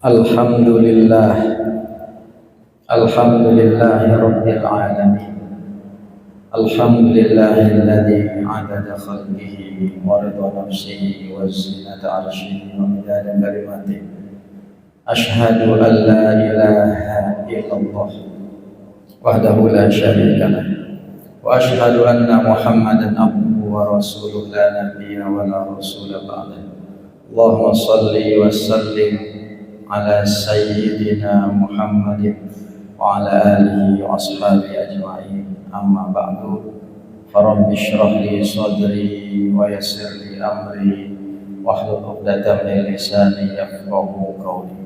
Alhamdulillah, alhamdulillahi rabbil alamin. Alhamdulillahilladzi adada khalqihi wa ridha nafsihi wa zinata arshihi wa midada kalimatihi. Ashhadu an la ilaha illallah wahdahu la syarika lah wa ashhadu anna Muhammadan abduhu wa rasuluhu la nabiyya wa la rasula ba'dahu. Allahumma shalli wa sallim ala sayyidina Muhammadin wa ala alihi wa ashabihi ajma'in. Amma ba'du. Rabbi shrah li sadri wa yassir li amri wahlul 'uqdatam min lisani yafqahu qawli.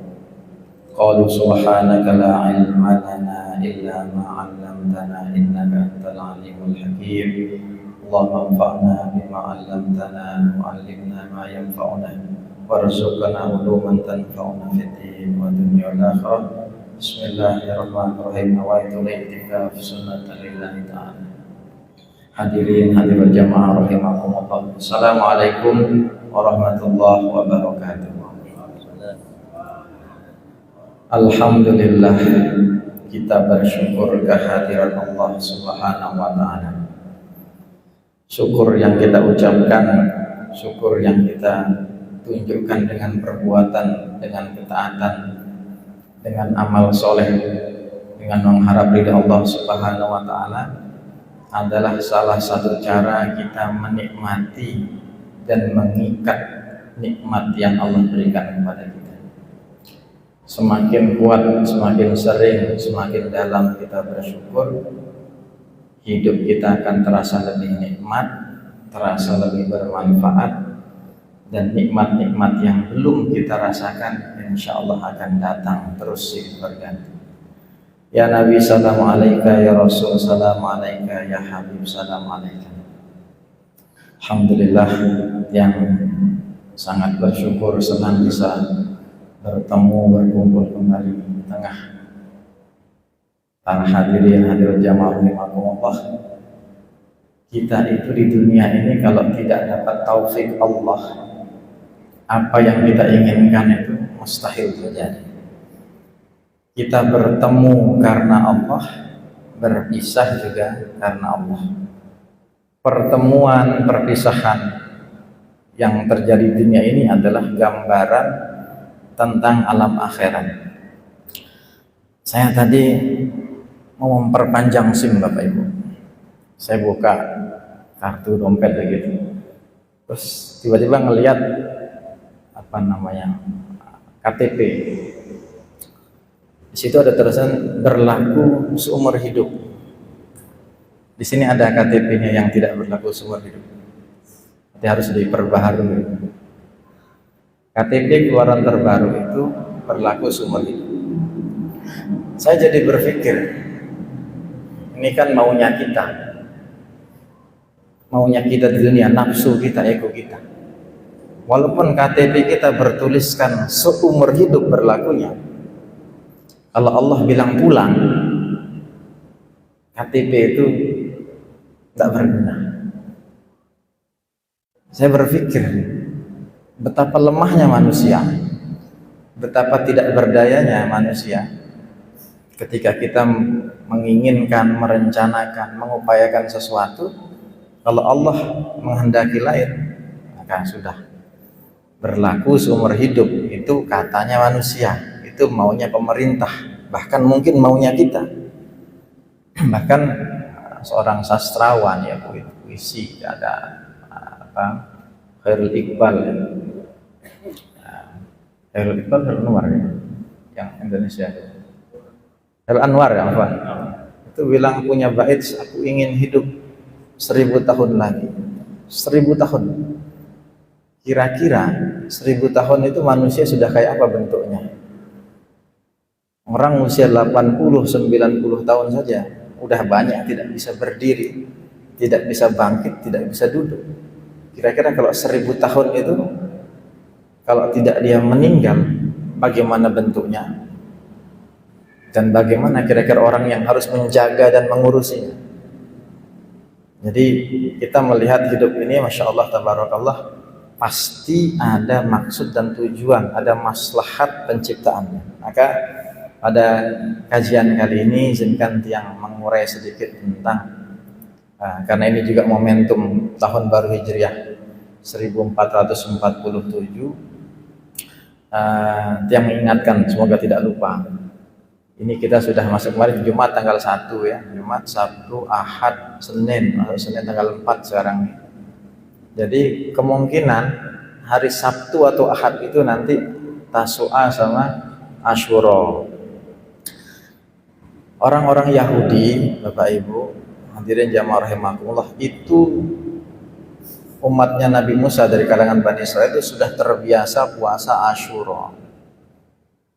Qalu subhanaka la ilma lana illa ma 'allamtana innaka antal alimul hakim. Allahumma anfa'na bima 'allamtana wa 'allimna ma yanfa'una warzuqna uluman tanfa'una fid din wa dunya wal akhirah. Bismillahirrahmanirrahim. Wa itikaf sunnatan lillahi ta'ala. Hadirin hadirat jamaah rahimakumullah. Assalamualaikum warahmatullahi wabarakatuh. Alhamdulillah, kita bersyukur kehadiran Allah Subhanahu wa taala. Syukur yang kita ucapkan, syukur yang kita tunjukkan dengan perbuatan, dengan ketaatan, dengan amal soleh, dengan mengharap ridha Allah Subhanahu wa taala adalah salah satu cara kita menikmati dan mengikat nikmat yang Allah berikan kepada kita. Semakin kuat, semakin sering, semakin dalam kita bersyukur, hidup kita akan terasa lebih nikmat, terasa lebih bermanfaat, dan nikmat-nikmat yang belum kita rasakan insya Allah akan datang terus silih berganti. Ya Nabi salamu alaika, ya Rasul salamu alaika, ya Habib salamu alaika. Alhamdulillah, yang sangat bersyukur senang bisa bertemu, berkumpul kembali di tengah para hadirin hadirat jamaah rahimakumullah. Kita itu di dunia ini kalau tidak dapat taufik Allah, apa yang kita inginkan itu mustahil terjadi. Kita bertemu karena Allah, berpisah juga karena Allah. Pertemuan, perpisahan yang terjadi di dunia ini adalah gambaran tentang alam akhirat. Saya tadi mau memperpanjang SIM Bapak Ibu. Saya buka kartu dompet begitu. Terus tiba-tiba ngelihat KTP. Di situ ada tulisan berlaku seumur hidup. Di sini ada KTP-nya yang tidak berlaku seumur hidup. Jadi harus diperbaharui. KTP keluaran terbaru itu berlaku seumur hidup. Saya jadi berpikir, ini kan maunya kita di dunia, nafsu kita, ego kita. Walaupun KTP kita bertuliskan seumur hidup berlakunya, kalau Allah bilang pulang, KTP itu tidak berguna. Saya berpikir betapa lemahnya manusia, betapa tidak berdayanya manusia ketika kita menginginkan, merencanakan, mengupayakan sesuatu, kalau Allah menghendaki lain, maka sudah berlaku seumur hidup. Itu katanya manusia, itu maunya pemerintah, bahkan mungkin maunya kita. Bahkan seorang sastrawan, ya, puisi, ada Khairul Iqbal, Khairul Iqbal, Khairul Anwar, ya, yang Indonesia, Khairul Anwar, ya, itu bilang punya bait, aku ingin hidup 1000 tahun lagi. 1000 tahun. Kira-kira 1000 tahun itu manusia sudah kayak apa bentuknya? Orang usia 80-90 tahun saja udah banyak tidak bisa berdiri, tidak bisa bangkit, tidak bisa duduk. Kira-kira kalau 1000 tahun itu, kalau tidak dia meninggal, bagaimana bentuknya? Dan bagaimana kira-kira orang yang harus menjaga dan mengurusinya? Jadi kita melihat hidup ini, Masya Allah, Tabarakallah, pasti ada maksud dan tujuan, ada maslahat penciptaannya. Maka pada kajian kali ini izinkan yang mengurai sedikit tentang karena ini juga momentum tahun baru Hijriah 1447, yang mengingatkan semoga tidak lupa. Ini kita sudah masuk kemarin Jumat tanggal 1 ya, Jumat, Sabtu, Ahad, Senin, Senin tanggal 4 sekarang. Jadi kemungkinan hari Sabtu atau Ahad itu nanti Tasu'a sama Asyura. Orang-orang Yahudi, Bapak Ibu, hadirin jamaah rahimakumullah, itu umatnya Nabi Musa dari kalangan Bani Israil itu sudah terbiasa puasa Asyura,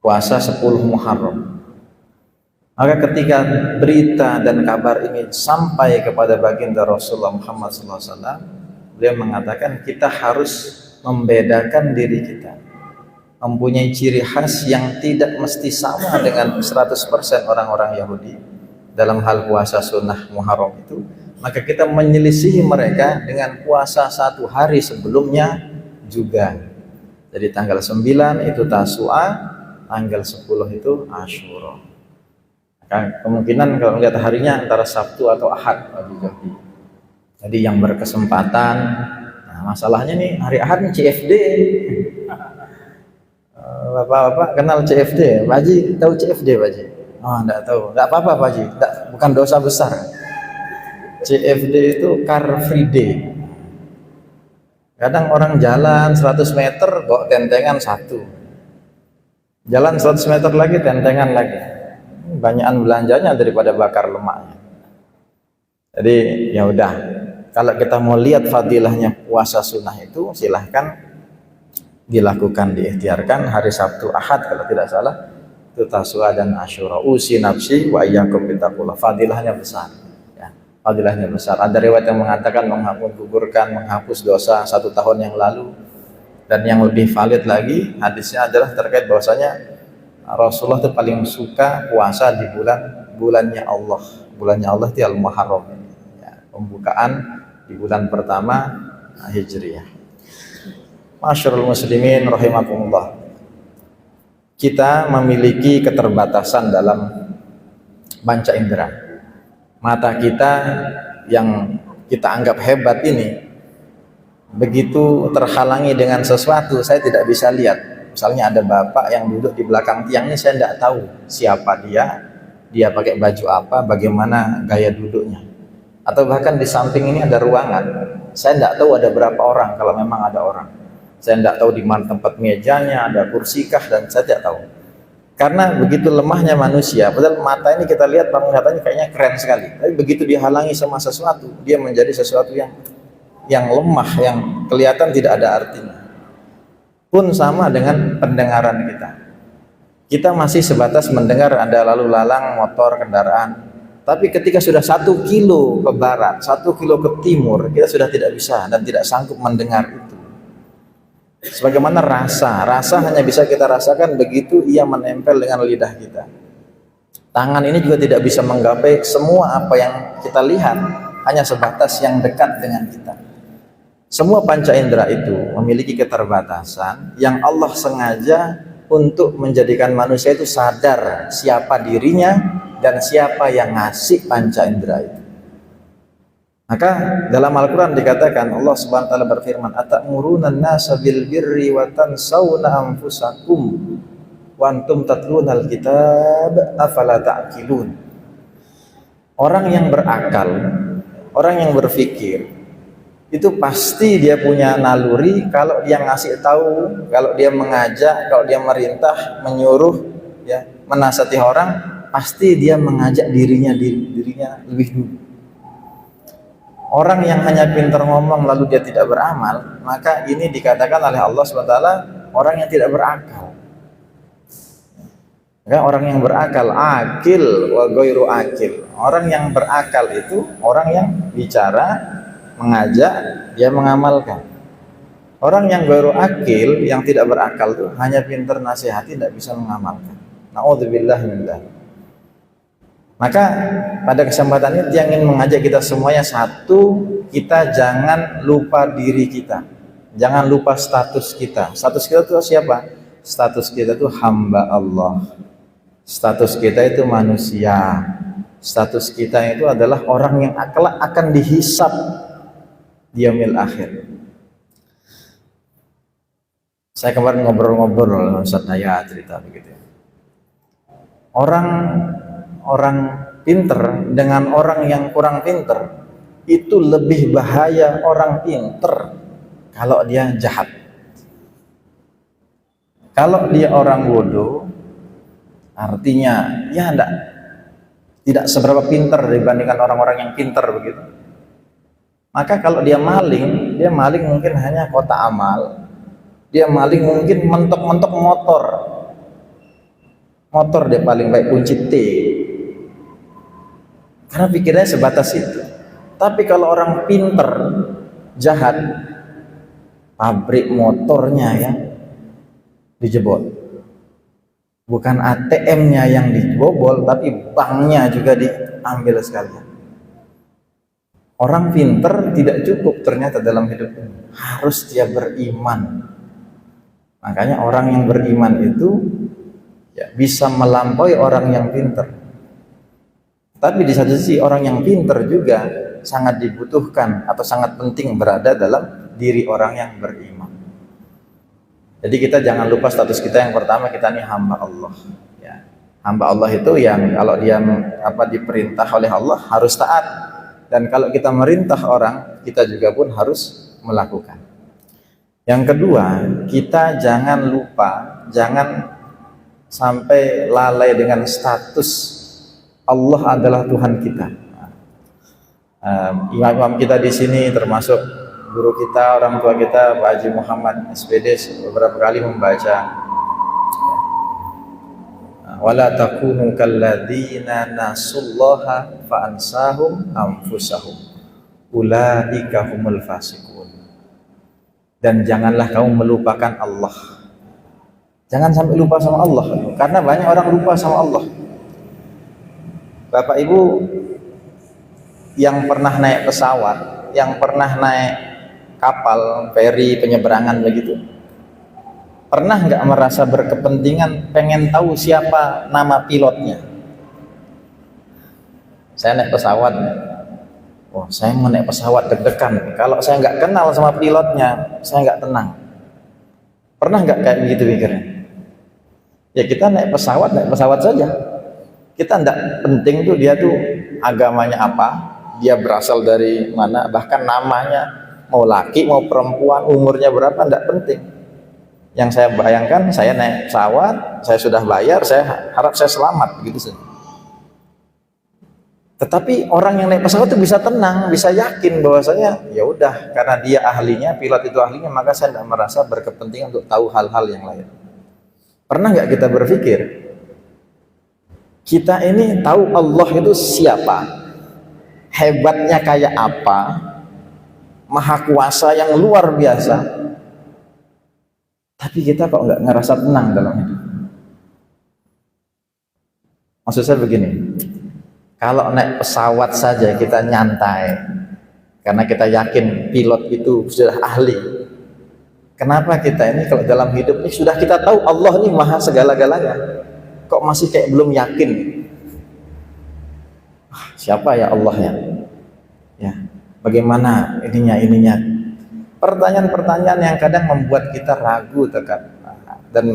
puasa 10 Muharram. Maka ketika berita dan kabar ini sampai kepada baginda Rasulullah Muhammad SAW, beliau mengatakan kita harus membedakan diri kita, mempunyai ciri khas yang tidak mesti sama dengan 100% orang-orang Yahudi dalam hal puasa sunnah Muharram itu. Maka kita menyelisihi mereka dengan puasa 1 hari sebelumnya juga. Jadi tanggal 9 itu Tasu'a, tanggal 10 itu Asyura. Maka kemungkinan kalau melihat harinya antara Sabtu atau Ahad bagi Yahudi. Jadi yang berkesempatan, nah masalahnya nih hari Ahad nih CFD. Bapak-bapak kenal CFD? Pak Haji tahu CFD Pak Haji? Oh enggak tahu, enggak apa-apa Pak Haji, bukan dosa besar. CFD itu Car Free Day. Kadang orang jalan 100 meter bawa tentengan 1, jalan 100 meter lagi tentengan lagi, banyakan belanjanya daripada bakar lemaknya. Jadi ya udah, kalau kita mau lihat fadilahnya puasa sunnah itu silahkan dilakukan, diikhtiarkan hari Sabtu Ahad kalau tidak salah itu Tasu'a dan Asyura. Usi nafsi wa iyyakum bittaqullah, fadilahnya besar ya, fadilahnya besar. Ada riwayat yang mengatakan menghapus dosa 1 tahun yang lalu. Dan yang lebih valid lagi hadisnya adalah terkait bahwasanya Rasulullah itu paling suka puasa di bulannya Allah di Al-Muharram ya, pembukaan di bulan pertama Hijriah. Masyarul muslimin rahimakumullah, kita memiliki keterbatasan dalam panca indera. Mata kita yang kita anggap hebat ini begitu terhalangi dengan sesuatu, saya tidak bisa lihat. Misalnya ada bapak yang duduk di belakang tiang ini, saya tidak tahu siapa dia pakai baju apa, bagaimana gaya duduknya. Atau bahkan di samping ini ada ruangan, saya tidak tahu ada berapa orang kalau memang ada orang. Saya tidak tahu di mana tempat mejanya, ada kursikah, dan saya tidak tahu. Karena begitu lemahnya manusia, padahal mata ini kita lihat penglihatannya kayaknya keren sekali, tapi begitu dihalangi sama sesuatu, dia menjadi sesuatu yang lemah, yang kelihatan tidak ada artinya. Pun sama dengan pendengaran kita. Kita masih sebatas mendengar ada lalu lalang motor, kendaraan. Tapi ketika sudah 1 kilo ke barat, 1 kilo ke timur, kita sudah tidak bisa dan tidak sanggup mendengar itu. Sebagaimana rasa hanya bisa kita rasakan begitu ia menempel dengan lidah kita. Tangan ini juga tidak bisa menggapai semua apa yang kita lihat, hanya sebatas yang dekat dengan kita. Semua panca indera itu memiliki keterbatasan yang Allah sengaja untuk menjadikan manusia itu sadar siapa dirinya dan siapa yang ngasih panca indera itu. Maka dalam Al-Quran dikatakan, Allah Subhanahu wa ta'ala berfirman, atamuruna an-nasa bil birri wa tansawna anfusakum wa antum tatluna al-kitab afala ta'qilun. Orang yang berakal, orang yang berfikir, itu pasti dia punya naluri kalau dia ngasih tahu, kalau dia mengajak, kalau dia merintah, menyuruh, ya, menasihati orang, pasti dia mengajak dirinya lebih dulu. Orang yang hanya pintar ngomong lalu dia tidak beramal, maka ini dikatakan oleh Allah SWT orang yang tidak berakal. Ya, orang yang berakal, akil wa ghairu akil. Orang yang berakal itu orang yang bicara, mengajak, dia mengamalkan. Orang yang ghairu akil, yang tidak berakal itu hanya pintar nasihati, tidak bisa mengamalkan. Na'udzubillah min dzalik. Maka pada kesempatan ini dia ingin mengajak kita semuanya, satu, kita jangan lupa diri kita, Jangan lupa status kita. Status kita itu siapa? Status kita itu hamba Allah. Status kita itu manusia. Status kita itu adalah orang yang akan dihisab di yaumil akhir. Saya kemarin ngobrol-ngobrol dengan Ustaz Naya cerita begitu. Orang pinter dengan orang yang kurang pinter itu lebih bahaya tidak pinter kalau dia jahat. Kalau dia orang bodoh, artinya ya tidak seberapa pinter dibandingkan orang-orang yang pinter begitu. Maka kalau dia maling mungkin hanya kotak amal. Dia maling mungkin mentok-mentok motor dia paling baik kunci T, karena pikirnya sebatas itu. Tapi kalau orang pinter jahat, pabrik motornya ya dijebol, bukan ATM-nya yang dibobol, tapi banknya juga diambil sekalian. Orang pinter tidak cukup ternyata dalam hidup ini, harus dia beriman. Makanya orang yang beriman itu ya, bisa melampaui orang yang pinter. Tapi di satu sisi orang yang pinter juga sangat dibutuhkan atau sangat penting berada dalam diri orang yang beriman. Jadi kita jangan lupa status kita yang pertama, kita ini hamba Allah. Ya. Hamba Allah itu yang kalau dia diperintah oleh Allah harus taat, dan kalau kita merintah orang kita juga pun harus melakukan. Yang kedua, kita jangan lupa, jangan sampai lalai dengan status Allah adalah Tuhan kita. Imam-imam kita di sini termasuk guru kita, orang tua kita, Pak Haji Muhammad SPD beberapa kali membaca wala takunu kalladzina nasullaha fa ansahum anfusahum ulaika humul fasiqun. Dan janganlah kamu melupakan Allah. Jangan sampai lupa sama Allah, karena banyak orang lupa sama Allah. Bapak Ibu yang pernah naik pesawat, yang pernah naik kapal feri penyeberangan begitu, pernah nggak merasa berkepentingan pengen tahu siapa nama pilotnya? Saya naik pesawat, saya mau naik pesawat deg-degan. Kalau saya nggak kenal sama pilotnya, saya nggak tenang. Pernah nggak kayak begitu pikirnya? Ya kita naik pesawat saja. Kita nggak penting tuh dia tuh agamanya apa, dia berasal dari mana, bahkan namanya mau laki mau perempuan, umurnya berapa, nggak penting. Yang saya bayangkan, saya naik pesawat, saya sudah bayar, saya harap saya selamat gitu saja. Tetapi orang yang naik pesawat itu bisa tenang, bisa yakin bahwasanya ya udah, karena dia ahlinya, pilot itu ahlinya, maka saya tidak merasa berkepentingan untuk tahu hal-hal yang lain. Pernah nggak kita berpikir, kita ini tahu Allah itu siapa, hebatnya kayak apa, maha kuasa yang luar biasa, tapi kita kok nggak ngerasa tenang dalam hidup? Maksud saya begini, kalau naik pesawat saja kita nyantai karena kita yakin pilot itu sudah ahli. Kenapa kita ini kalau dalam hidup ini sudah kita tahu Allah ini maha segala-galanya, kok masih kayak belum yakin? Siapa ya Allah ya? Ya, bagaimana ininya? Pertanyaan-pertanyaan yang kadang membuat kita ragu dan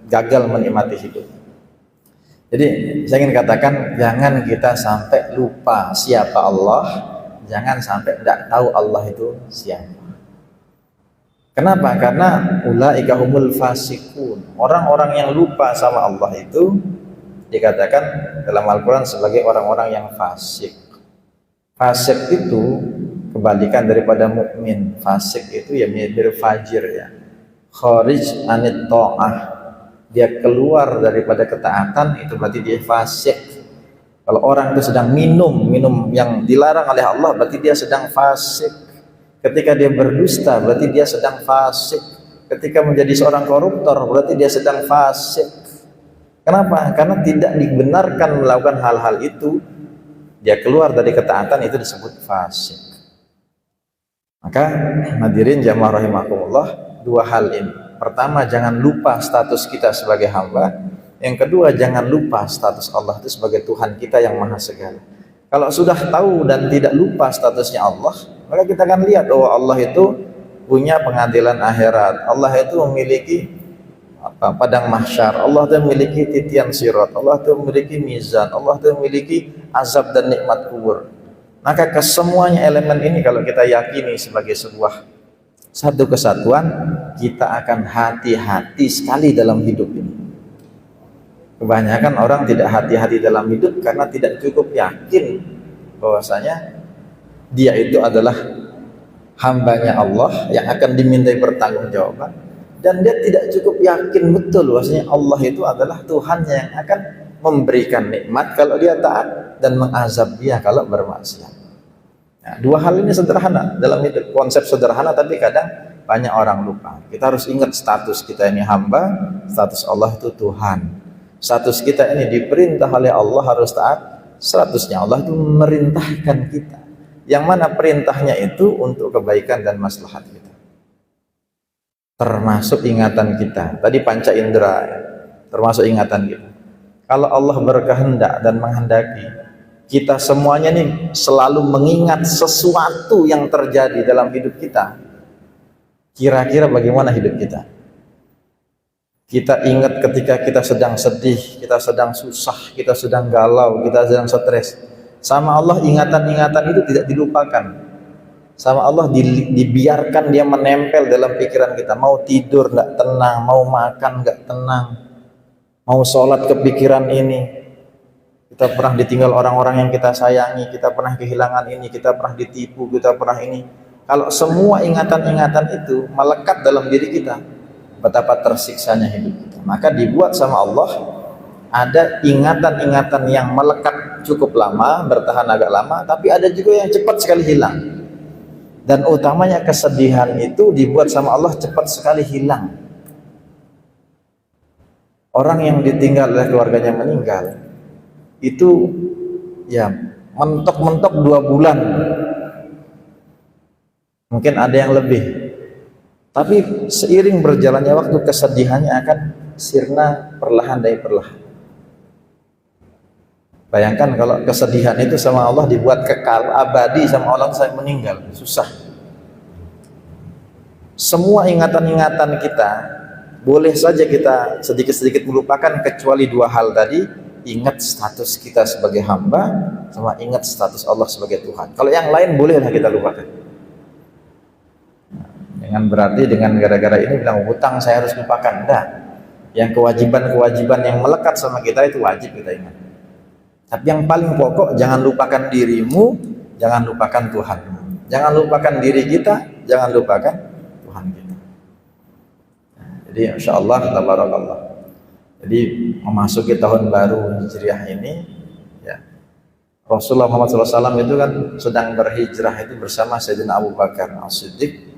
gagal menikmati hidup. Jadi saya ingin katakan, jangan kita sampai lupa siapa Allah, jangan sampai tidak tahu Allah itu siapa. Kenapa? Karena ulaika humul fasiqun. Orang-orang yang lupa sama Allah itu dikatakan dalam Al-Quran sebagai orang-orang yang fasik. Fasik itu kebalikan daripada mukmin. Fasik itu ya mirip fajir ya. Kharij anit ta'ah. Dia keluar daripada ketaatan, itu berarti dia fasik. Kalau orang itu sedang minum yang dilarang oleh Allah, berarti dia sedang fasik. Ketika dia berdusta, berarti dia sedang fasik. Ketika menjadi seorang koruptor, berarti dia sedang fasik. Kenapa? Karena tidak dibenarkan melakukan hal-hal itu, dia keluar dari ketaatan, itu disebut fasik. Maka hadirin jamaah rahimakumullah, dua hal ini. Pertama, jangan lupa status kita sebagai hamba. Yang kedua, jangan lupa status Allah itu sebagai Tuhan kita yang maha segala. Kalau sudah tahu dan tidak lupa statusnya Allah, maka kita akan lihat bahwa Allah itu punya pengadilan akhirat. Allah itu memiliki padang mahsyar. Allah itu memiliki titian sirat. Allah itu memiliki mizan. Allah itu memiliki azab dan nikmat kubur. Maka kesemuanya elemen ini kalau kita yakini sebagai sebuah satu kesatuan, kita akan hati-hati sekali dalam hidup ini. Kebanyakan orang tidak hati-hati dalam hidup karena tidak cukup yakin bahwasanya dia itu adalah hambanya Allah yang akan dimintai pertanggungjawaban, dan dia tidak cukup yakin betul bahwasanya Allah itu adalah Tuhan yang akan memberikan nikmat kalau dia taat dan mengazab dia kalau bermaksiat. Nah, dua hal ini sederhana dalam hidup, konsep sederhana tapi kadang banyak orang lupa. Kita harus ingat status kita ini hamba, status Allah itu Tuhan. Status kita ini diperintah oleh Allah harus taat, statusnya Allah itu memerintahkan kita. Yang mana perintahnya itu untuk kebaikan dan maslahat kita. Termasuk ingatan kita. Tadi panca indera, termasuk ingatan kita. Kalau Allah berkehendak dan menghendaki, kita semuanya nih selalu mengingat sesuatu yang terjadi dalam hidup kita. Kira-kira bagaimana hidup kita? Kita ingat ketika kita sedang sedih, kita sedang susah, kita sedang galau, kita sedang stres. Sama Allah ingatan-ingatan itu tidak dilupakan. Sama Allah dibiarkan dia menempel dalam pikiran kita. Mau tidur nggak tenang, mau makan nggak tenang, mau sholat kepikiran ini. Kita pernah ditinggal orang-orang yang kita sayangi, kita pernah kehilangan ini, kita pernah ditipu, kita pernah ini. Kalau semua ingatan-ingatan itu melekat dalam diri kita, betapa tersiksanya hidup kita. Maka dibuat sama Allah ada ingatan-ingatan yang melekat cukup lama, bertahan agak lama, tapi ada juga yang cepat sekali hilang. Dan utamanya kesedihan itu dibuat sama Allah cepat sekali hilang. Orang yang ditinggal oleh keluarganya meninggal, itu ya mentok-mentok 2 bulan, mungkin ada yang lebih. Tapi seiring berjalannya waktu, kesedihannya akan sirna perlahan demi perlahan. Bayangkan kalau kesedihan itu sama Allah dibuat kekal, abadi, sama Allah saya meninggal, susah. Semua ingatan-ingatan kita boleh saja kita sedikit-sedikit melupakan, kecuali 2 hal tadi, ingat status kita sebagai hamba, sama ingat status Allah sebagai Tuhan. Kalau yang lain bolehlah kita lupakan. Dengan berarti dengan gara-gara ini bilang hutang saya harus lupakan, enggak. Yang kewajiban-kewajiban yang melekat sama kita itu wajib kita ingat. Tapi yang paling pokok, jangan lupakan dirimu, jangan lupakan Tuhanmu. Jangan lupakan diri kita, jangan lupakan Tuhan kita. Jadi insyaallah tabarakallah. Jadi memasuki tahun baru Hijriah ini, ya, Rasulullah Muhammad SAW itu kan sedang berhijrah itu bersama Sayyidina Abu Bakar As-Siddiq.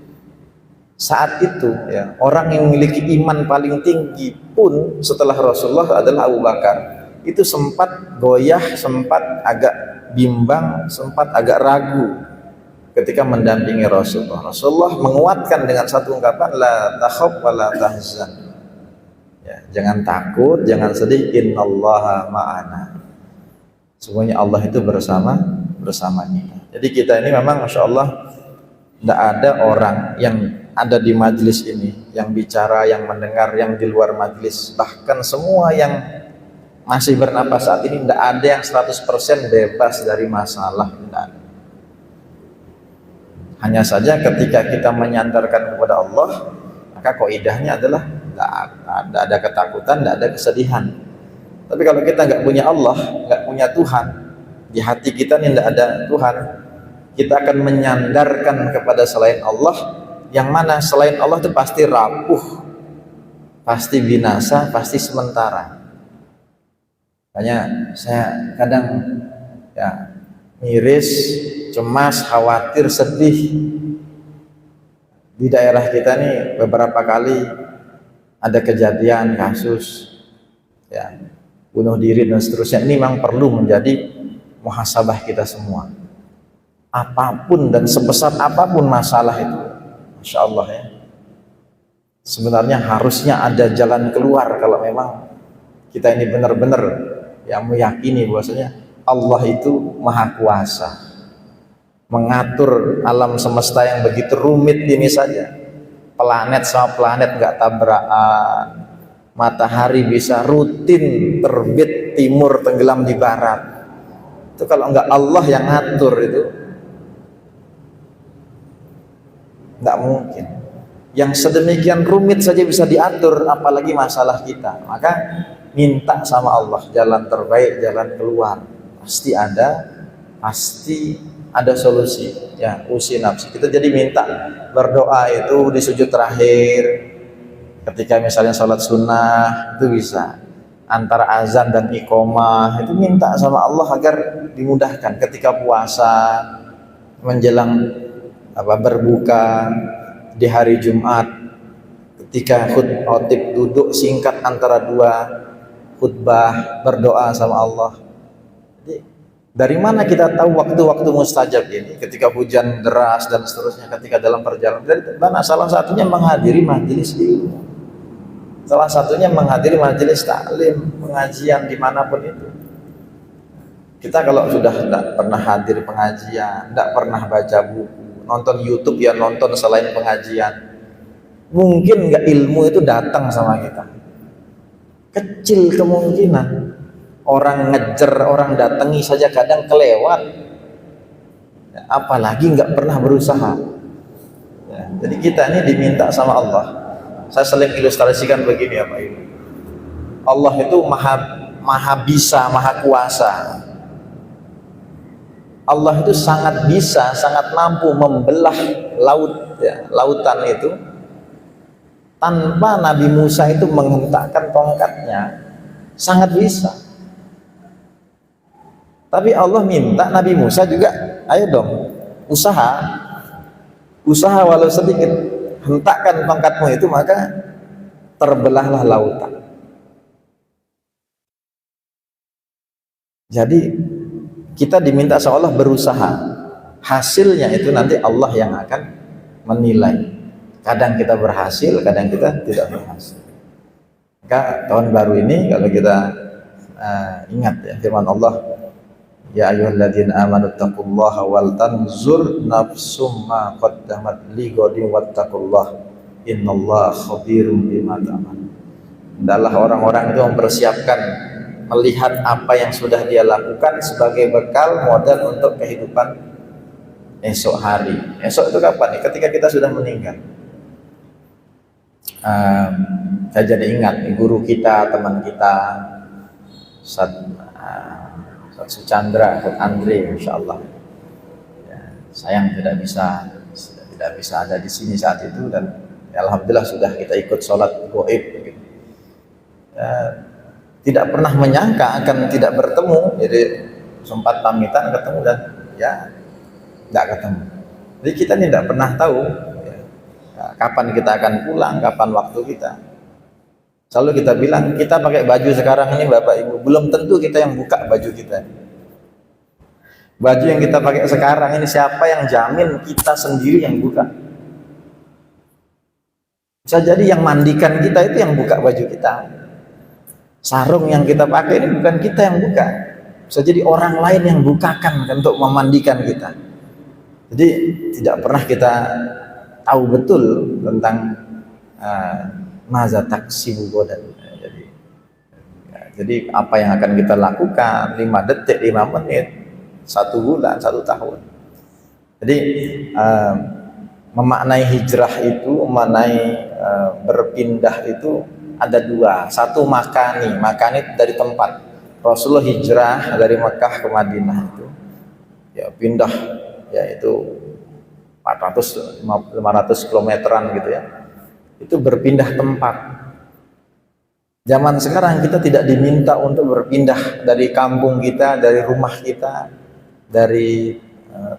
Saat itu ya, orang yang memiliki iman paling tinggi pun setelah Rasulullah adalah Abu Bakar. Itu sempat goyah, sempat agak bimbang, sempat agak ragu ketika mendampingi Rasulullah. Rasulullah menguatkan dengan satu ungkapan, la takhaf wa la tahzan. Ya, jangan takut, jangan sedih, innallaha ma'ana. Semuanya Allah itu bersama kita. Jadi kita ini memang Masya Allah tidak ada orang yang ada di majelis ini, yang bicara, yang mendengar, yang di luar majelis, bahkan semua yang masih bernapas saat ini, tidak ada yang 100% bebas dari masalah, tidak ada. Hanya saja ketika kita menyandarkan kepada Allah, maka kaidahnya adalah tidak ada ketakutan, tidak ada kesedihan. Tapi kalau kita nggak punya Allah, nggak punya Tuhan, di hati kita ini tidak ada Tuhan, kita akan menyandarkan kepada selain Allah, yang mana selain Allah itu pasti rapuh, pasti binasa, pasti sementara. Makanya saya kadang ya miris, cemas, khawatir, sedih. Di daerah kita nih beberapa kali ada kejadian kasus ya bunuh diri dan seterusnya. Ini memang perlu menjadi muhasabah kita semua. apapun dan sebesar apapun masalah itu, Masya Allah ya, sebenarnya harusnya ada jalan keluar kalau memang kita ini benar-benar yang meyakini bahwasanya Allah itu maha kuasa mengatur alam semesta yang begitu rumit ini saja. Planet sama planet nggak tabrakan, matahari bisa rutin terbit timur tenggelam di barat. Itu kalau nggak Allah yang ngatur itu nggak mungkin. Yang sedemikian rumit saja bisa diatur, apalagi masalah kita. Maka minta sama Allah jalan terbaik, jalan keluar. Pasti ada solusi ya. Usi nafsi, kita jadi minta berdoa itu di sujud terakhir, ketika misalnya sholat sunnah itu bisa, antara azan dan iqomah itu minta sama Allah agar dimudahkan. Ketika puasa, menjelang berbuka di hari Jumat, ketika khutbah duduk singkat antara dua khutbah, berdoa sama Allah. Dari mana kita tahu waktu-waktu mustajab ini? Ketika hujan deras dan seterusnya, ketika dalam perjalanan. Dari mana? Salah satunya menghadiri majelis ilmu. Salah satunya menghadiri majelis taklim, pengajian dimanapun itu. Kita kalau sudah tidak pernah hadir pengajian, tidak pernah baca buku, nonton YouTube ya nonton selain pengajian, mungkin nggak ilmu itu datang sama kita. Kecil kemungkinan. Orang ngejar, orang datangi saja kadang kelewat, apalagi nggak pernah berusaha ya. Jadi kita ini diminta sama Allah. Saya sering ilustrasikan begini ya Pak Ibu, Allah itu maha bisa, maha kuasa. Allah itu sangat bisa, sangat mampu membelah laut ya, lautan itu tanpa Nabi Musa itu menghentakkan tongkatnya, sangat bisa. Tapi Allah minta Nabi Musa juga, ayo dong, usaha walau sedikit, hentakkan tongkatmu itu, maka terbelahlah lautan. Jadi kita diminta sama Allah berusaha, hasilnya itu nanti Allah yang akan menilai. Kadang kita berhasil, kadang kita tidak berhasil. Maka tahun baru ini kalau kita ingat ya firman Allah, ya ayyuhalladzina amanu taqullaha wal tanzur nafsum ma qaddamat lighadin wattaqullaha innallaha khabirum bima ta'malun. Adalah orang-orang itu mempersiapkan, melihat apa yang sudah dia lakukan sebagai bekal modal untuk kehidupan esok hari. Esok itu kapan nih? Ketika kita sudah meninggal. Saya jadi ingat guru kita, teman kita, Ustaz Chandra, Ustaz Andre, Insya Allah ya, sayang tidak bisa ada di sini saat itu, dan ya, alhamdulillah sudah kita ikut sholat goib gitu. Ya, tidak pernah menyangka akan tidak bertemu, jadi sempat pamitan ketemu dan ya tidak ketemu. Jadi kita tidak pernah tahu ya, kapan kita akan pulang, kapan waktu kita. Selalu kita bilang, kita pakai baju sekarang ini Bapak Ibu, belum tentu kita yang buka baju kita. Baju yang kita pakai sekarang ini, siapa yang jamin kita sendiri yang buka? Bisa jadi yang mandikan kita itu yang buka baju kita. Sarung yang kita pakai ini bukan kita yang buka. Bisa jadi orang lain yang bukakan untuk memandikan kita. Jadi tidak pernah kita tahu betul tentang maza taksibu godan. Jadi apa yang akan kita lakukan 5 detik, 5 menit, 1 bulan, 1 tahun. Jadi memaknai hijrah itu, memaknai berpindah itu ada 2. Satu makani dari tempat. Rasulullah hijrah dari Mekah ke Madinah itu ya pindah ya itu 500 kilometeran gitu ya. Itu berpindah tempat. Zaman sekarang kita tidak diminta untuk berpindah dari kampung kita, dari rumah kita, dari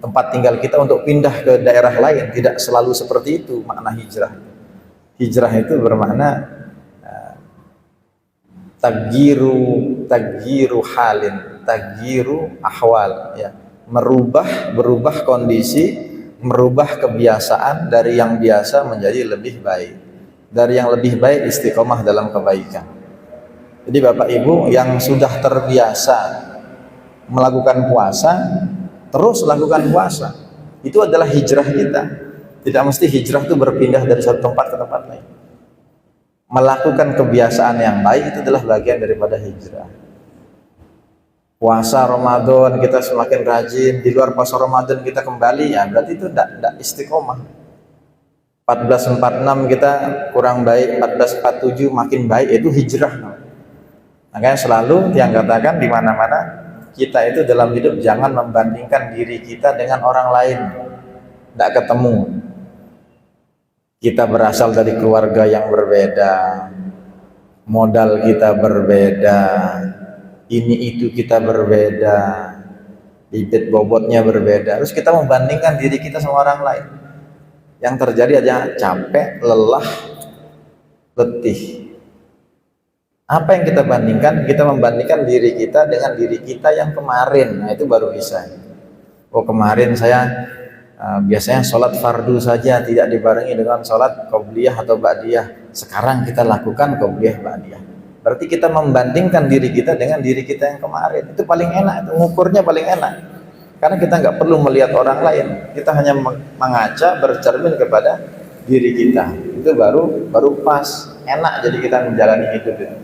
tempat tinggal kita untuk pindah ke daerah lain. Tidak selalu seperti itu makna hijrah. Hijrah itu bermakna tagyiru halin, tagyiru ahwal ya. berubah kondisi, merubah kebiasaan dari yang biasa menjadi lebih baik. Dari yang lebih baik istiqomah dalam kebaikan. Jadi Bapak Ibu yang sudah terbiasa melakukan puasa, terus lakukan puasa. Itu adalah hijrah kita. Tidak mesti hijrah itu berpindah dari satu tempat ke tempat lain. Melakukan kebiasaan yang baik itu adalah bagian daripada hijrah. Puasa Ramadan kita semakin rajin, di luar puasa Ramadan kita kembali, ya berarti itu tidak istiqomah. 1446 kita kurang baik, 1447 makin baik, itu hijrah. Makanya selalu yang katakan di mana-mana kita itu dalam hidup jangan membandingkan diri kita dengan orang lain. Tidak ketemu. Kita berasal dari keluarga yang berbeda, modal kita berbeda, ini itu kita berbeda, bibit bobotnya berbeda. Terus kita membandingkan diri kita sama orang lain. Yang terjadi aja capek, lelah, letih. Apa yang kita bandingkan? Kita membandingkan diri kita dengan diri kita yang kemarin. Nah itu baru bisa. Oh kemarin saya biasanya sholat fardu saja, tidak dibarengi dengan sholat qobliyah atau ba'diyah. Sekarang kita lakukan qobliyah ba'diyah. Berarti kita membandingkan diri kita dengan diri kita yang kemarin. Itu paling enak, itu ngukurnya paling enak. Karena kita nggak perlu melihat orang lain. Kita hanya mengaca, bercermin kepada diri kita. Itu baru pas, enak jadi kita menjalani hidup itu.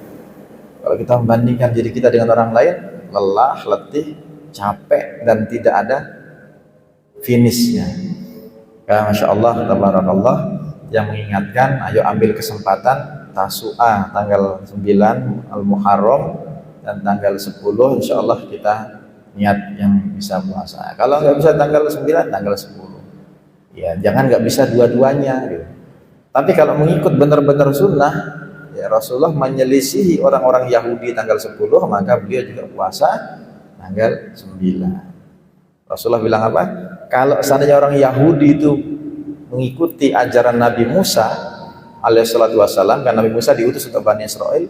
Kalau kita membandingkan diri kita dengan orang lain, lelah, letih, capek, dan tidak ada finishnya. Karena Masya Allah, tabarakallah, yang mengingatkan, ayo ambil kesempatan Tasu'ah tanggal 9 Al-Muharram dan tanggal 10 Insya Allah kita niat yang bisa puasa. Kalau nggak bisa tanggal 9, tanggal 10. Ya jangan nggak bisa dua-duanya. Gitu. Tapi kalau mengikut benar-benar sunnah, ya Rasulullah menyelisihi orang-orang Yahudi tanggal 10, maka beliau juga puasa tanggal 9. Rasulullah bilang apa? Kalau seandainya orang Yahudi itu mengikuti ajaran Nabi Musa alaihissalatu wassalam, karena Nabi Musa diutus untuk Bani Israel,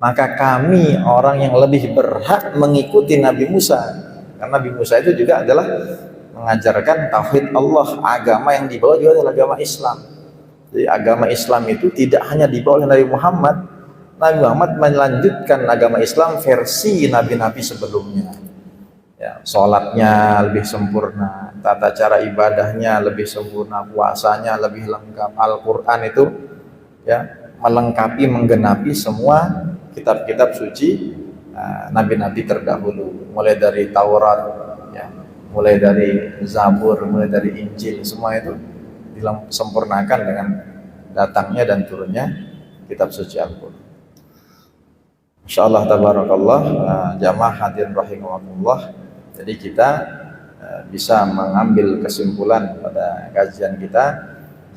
maka kami orang yang lebih berhak mengikuti Nabi Musa, karena Nabi Musa itu juga adalah mengajarkan tauhid Allah. Agama yang dibawa juga adalah agama Islam. Jadi agama Islam itu tidak hanya dibawa oleh Nabi Muhammad. Nabi Muhammad melanjutkan agama Islam versi nabi-nabi sebelumnya. Ya, sholatnya lebih sempurna, tata cara ibadahnya lebih sempurna, puasanya lebih lengkap. Al-Quran itu ya melengkapi, menggenapi semua kitab-kitab suci nabi-nabi terdahulu, mulai dari Taurat, ya, mulai dari Zabur, mulai dari Injil, semua itu disempurnakan dengan datangnya dan turunnya kitab suci Al-Quran. Insyaallah tabarakallah, jamaah hadirin rahimakumullah. Jadi kita bisa mengambil kesimpulan pada kajian kita,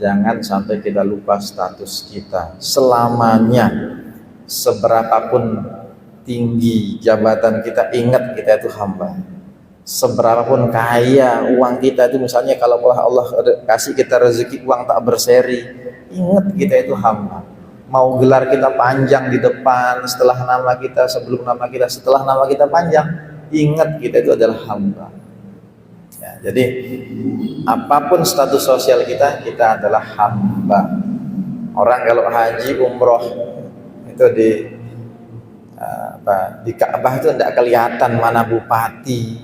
jangan sampai kita lupa status kita selamanya. Seberapapun tinggi jabatan kita, ingat kita itu hamba. Seberapapun kaya uang kita itu, misalnya kalau Allah kasih kita rezeki uang tak berseri, ingat kita itu hamba. Mau gelar kita panjang di depan, setelah nama kita, sebelum nama kita, setelah nama kita panjang, ingat kita itu adalah hamba. Ya, jadi apapun status sosial kita, kita adalah hamba. Orang kalau haji, umroh itu di Ka'bah itu tidak kelihatan mana bupati,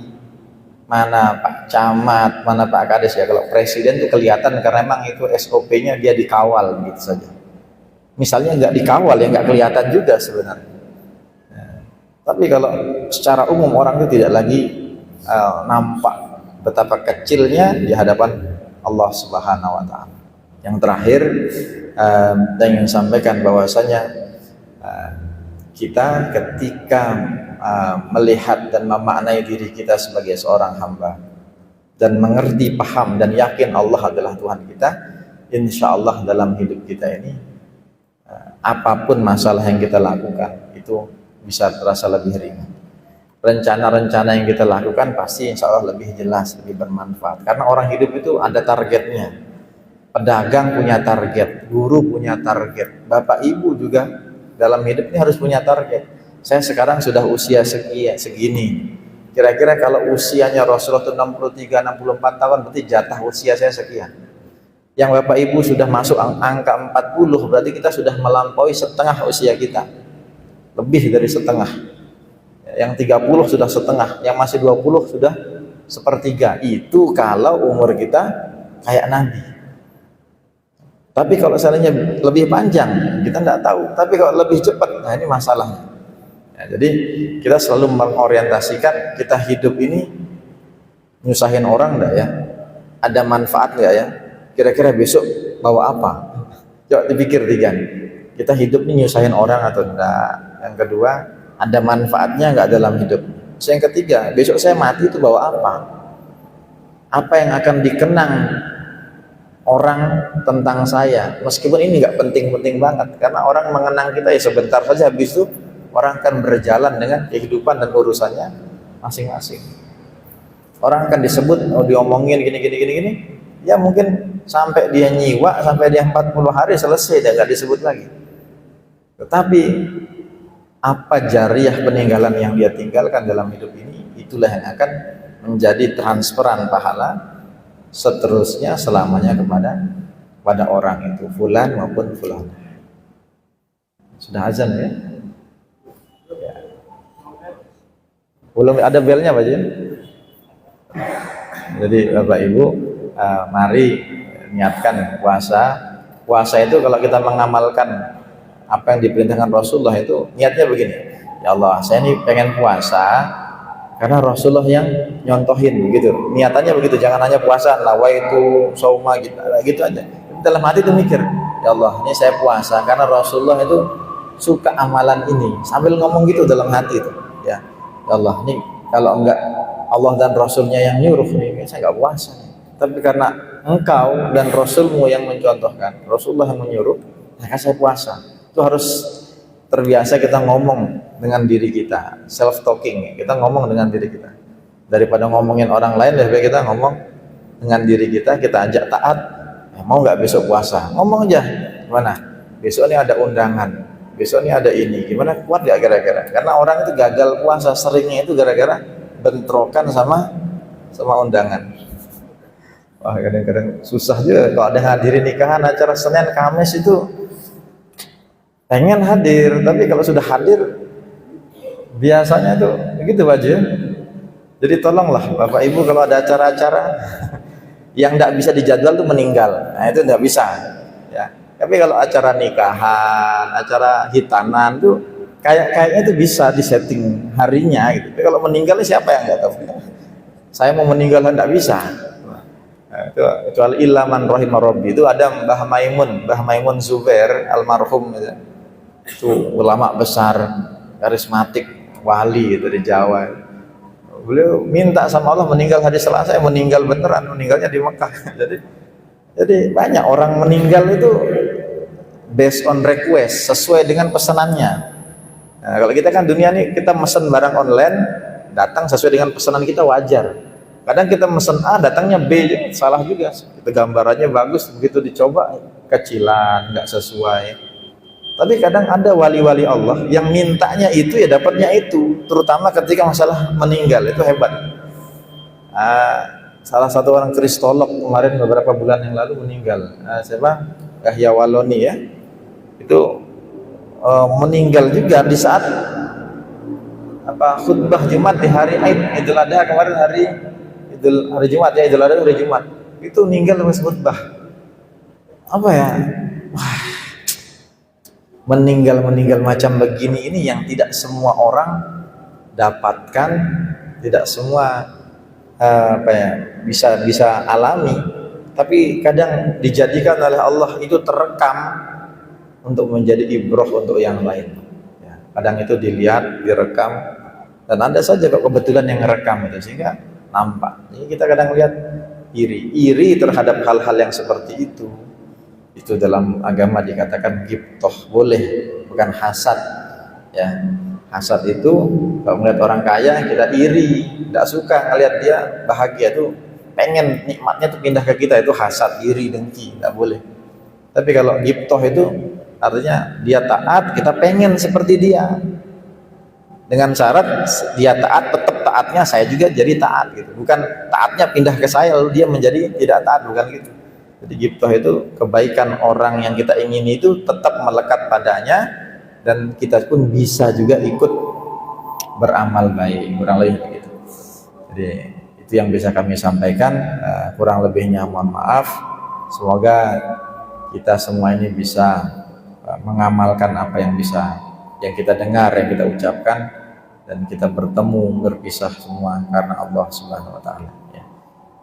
mana Pak Camat, mana Pak Kades. Ya kalau presiden itu kelihatan karena memang itu SOP-nya dia dikawal gitu saja. Misalnya nggak dikawal ya nggak kelihatan juga sebenarnya. Tapi kalau secara umum orang itu tidak lagi nampak betapa kecilnya di hadapan Allah Subhanahu wa taala. Yang terakhir saya ingin sampaikan bahwasanya kita ketika melihat dan memaknai diri kita sebagai seorang hamba dan mengerti, paham dan yakin Allah adalah Tuhan kita, insya Allah dalam hidup kita ini apapun masalah yang kita lakukan itu bisa terasa lebih ringan. Rencana-rencana yang kita lakukan pasti insya Allah lebih jelas, lebih bermanfaat. Karena orang hidup itu ada targetnya. Pedagang punya target, guru punya target, bapak ibu juga dalam hidup ini harus punya target. Saya sekarang sudah usia segini, Kira-kira kalau usianya Rasulullah itu 63, 64 tahun, berarti jatah usia saya sekian. Yang Bapak Ibu sudah masuk angka 40, berarti kita sudah melampaui setengah usia kita. Lebih dari setengah. Yang 30 sudah setengah, yang masih 20 sudah sepertiga. Itu kalau umur kita kayak Nabi. Tapi kalau seandainya lebih panjang, kita tidak tahu. Tapi kalau lebih cepat, nah ini masalahnya. Ya, jadi kita selalu mengorientasikan kita hidup ini nyusahin orang enggak ya? Ada manfaat enggak ya? Kira-kira besok bawa apa? Coba dipikir tiga. Kita hidup ini nyusahin orang atau enggak? Yang kedua, ada manfaatnya enggak dalam hidup? Yang ketiga, besok saya mati itu bawa apa? Apa yang akan dikenang orang tentang saya? Meskipun ini enggak penting-penting banget, karena orang mengenang kita ya sebentar saja, habis itu orang akan berjalan dengan kehidupan dan urusannya masing-masing. Orang akan disebut, diomongin gini, ya mungkin sampai dia nyiwa, sampai dia 40 hari selesai, dan nggak disebut lagi. Tetapi apa jariah peninggalan yang dia tinggalkan dalam hidup ini, itulah yang akan menjadi transferan pahala seterusnya selamanya kepada orang itu, fulan maupun fulan. Sudah azan ya? Belum ada belnya Pak Jin. Jadi Bapak Ibu, mari niatkan puasa. Puasa itu kalau kita mengamalkan apa yang diperintahkan Rasulullah itu niatnya begini. Ya Allah, saya ini pengen puasa karena Rasulullah yang nyontohin gitu. Niatannya begitu, jangan hanya puasa nawaitu sauma gitu aja. Dalam hati itu mikir, ya Allah, ini saya puasa karena Rasulullah itu suka amalan ini. Sambil ngomong gitu dalam hati itu, ya. Ya Allah, ini kalau enggak Allah dan Rasulnya yang nyuruh nih, saya enggak puasa nih. Tapi karena engkau dan Rasulmu yang mencontohkan, Rasulullah yang menyuruh, maka saya puasa. Itu harus terbiasa kita ngomong dengan diri kita, self talking. Kita ngomong dengan diri kita. Daripada ngomongin orang lain, lebih baik kita ngomong dengan diri kita. Kita ajak taat. Mau nggak besok puasa? Ngomong aja. Gimana? Besok ini ada undangan. Besok ini ada ini, gimana, kuat gak kira-kira? Karena orang itu gagal puasa seringnya itu gara-gara bentrokan sama undangan. Wah, kadang-kadang susah juga kalau ada hadirin nikahan acara Senin Kamis itu pengen hadir, tapi kalau sudah hadir biasanya tuh begitu Pak Jin. Jadi tolonglah Bapak Ibu kalau ada acara-acara yang tidak bisa dijadwal tuh meninggal. Nah itu tidak bisa ya. Tapi kalau acara nikahan, acara hitanan tuh kayaknya itu bisa disetting harinya gitu. Tapi kalau meninggalnya siapa yang nggak tahu? Saya mau meninggal tidak bisa. Nah, itu kecuali ilaman rahimah Rabbi. Itu ada Mbah Maimun Zubair almarhum itu ulama besar, karismatik, wali dari Jawa. Beliau minta sama Allah meninggal hari Selasa, meninggal beneran, meninggalnya di Mekah. Jadi banyak orang meninggal itu based on request, sesuai dengan pesanannya. Nah, kalau kita kan dunia nih, kita mesen barang online, datang sesuai dengan pesanan kita, wajar. Kadang kita mesen A, datangnya B, salah juga. Itu gambarannya bagus, begitu dicoba kecilan, nggak sesuai. Tapi kadang ada wali-wali Allah yang mintanya itu ya dapatnya itu, terutama ketika masalah meninggal, itu hebat. Salah satu orang kristolog kemarin beberapa bulan yang lalu meninggal, siapa? Yahya Waloni ya, itu meninggal juga di saat khutbah Jumat di hari Idul Adha kemarin, hari Jumat ya, Idul Adha hari Jumat, itu meninggal lepas khutbah. Apa ya? Wah, meninggal macam begini ini yang tidak semua orang dapatkan, tidak semua bisa alami, tapi kadang dijadikan oleh Allah itu terekam untuk menjadi ibrah untuk yang lain ya. Kadang itu dilihat, direkam, dan ada saja kok kebetulan yang ngerekam itu sehingga nampak. Jadi kita kadang lihat iri terhadap hal-hal yang seperti itu. Itu dalam agama dikatakan ghibthah, boleh, bukan hasad ya. Hasad itu kalau melihat orang kaya kita iri, tidak suka ngelihat dia bahagia, itu pengen nikmatnya tuh pindah ke kita, itu hasad, iri, dengki, tidak boleh. Tapi kalau ghibthah itu artinya dia taat, kita pengen seperti dia. dengan syarat dia taat, tetap taatnya saya juga jadi taat gitu. Bukan taatnya pindah ke saya lalu dia menjadi tidak taat, bukan gitu. Jadi ghibtah itu kebaikan orang yang kita ingini itu tetap melekat padanya dan kita pun bisa juga ikut beramal baik, kurang lebih begitu. Jadi itu yang bisa kami sampaikan, kurang lebihnya mohon maaf. Semoga kita semua ini bisa mengamalkan apa yang kita dengar, yang kita ucapkan, dan kita bertemu berpisah semua karena Allah Subhanahu wa taala. Ya.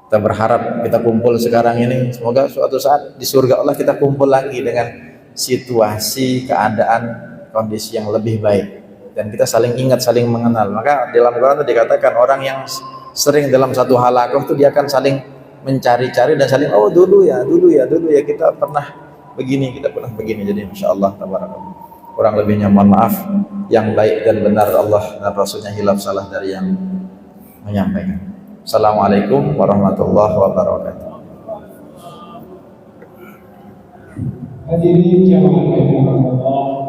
Kita berharap kita kumpul sekarang ini, semoga suatu saat di surga Allah kita kumpul lagi dengan situasi, keadaan, kondisi yang lebih baik, dan kita saling ingat, saling mengenal. Maka dalam Quran itu dikatakan orang yang sering dalam satu halakoh itu dia akan saling mencari-cari dan saling, oh dulu ya kita pernah begini, kita pernah begini. Jadi insyaallah tabarakallah. Kurang lebihnya mohon maaf, yang baik dan benar Allah dan Rasulnya, hilaf salah dari yang menyampaikan. Assalamualaikum warahmatullahi wabarakatuh. Hadirin jamaah Allah